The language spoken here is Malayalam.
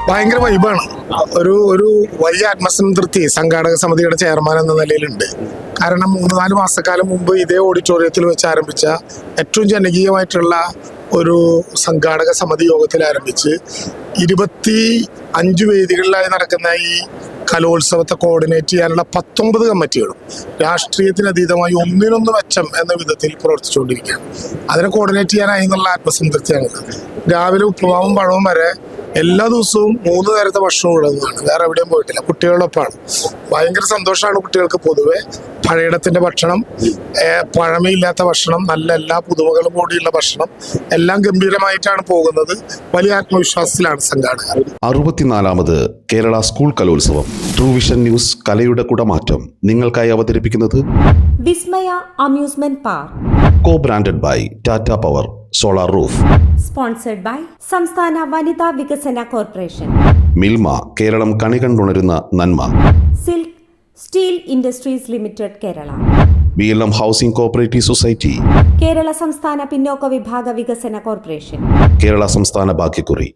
ഭയങ്കര വൈബാണ്. ഒരു വലിയ ആത്മസംതൃപ്തി സംഘാടക സമിതിയുടെ ചെയർമാൻ എന്ന നിലയിലുണ്ട്. കാരണം 3-4 മാസക്കാലം മുമ്പ് ഇതേ ഓഡിറ്റോറിയത്തിൽ വെച്ച് ആരംഭിച്ച ഏറ്റവും ജനകീയമായിട്ടുള്ള ഒരു സംഘാടക സമിതി യോഗത്തിൽ ആരംഭിച്ച് 25 വേദികളിലായി നടക്കുന്ന ഈ കലോത്സവത്തെ കോർഡിനേറ്റ് ചെയ്യാനുള്ള 19 കമ്മിറ്റികളും രാഷ്ട്രീയത്തിനതീതമായി ഒന്നിനൊന്ന് മെച്ചം എന്ന വിധത്തിൽ പ്രവർത്തിച്ചുകൊണ്ടിരിക്കുകയാണ്. അതിനെ കോർഡിനേറ്റ് ചെയ്യാനായി എന്നുള്ള ആത്മസംതൃപ്തിയാണ്. രാവിലെ ഉപ്പുമാവും പഴവും വരെ എല്ലാ ദിവസവും 3 നേരത്തെ ഭക്ഷണം ഉള്ളതാണ്. വേറെ എവിടെയും പോയിട്ടില്ല. കുട്ടികളോടൊപ്പമാണ്. ഭയങ്കര സന്തോഷമാണ് കുട്ടികൾക്ക്. പൊതുവെ പഴയിടത്തിന്റെ ഭക്ഷണം, പഴമയില്ലാത്ത ഭക്ഷണം, നല്ല എല്ലാ പുതുമകളും കൂടിയുള്ള ഭക്ഷണം എല്ലാം ഗംഭീരമായിട്ടാണ് പോകുന്നത്. വലിയ ആത്മവിശ്വാസത്തിലാണ് സംഘാടകർ. 64ാമത് Kerala school Kalolsavam True Vision News കലയുടെ കുടമാറ്റം നിങ്ങൾക്കായി അവതരിപ്പിക്കുന്നത് Vismaya amusement park, co branded by Tata power solar roof, sponsored by സംസ്ഥാന വനിതാ വികസന കോർപ്പറേഷൻ, മിൽമ കേരളം കണി കണ്ടുണരുന്ന നന്മ, Silk Steel Industries Limited Kerala, BLM housing cooperative society, Kerala സംസ്ഥാന പിന്നോക്ക വിഭാഗ വികസന കോർപ്പറേഷൻ, കേരള സംസ്ഥാന ഭാഗ്യക്കുറി.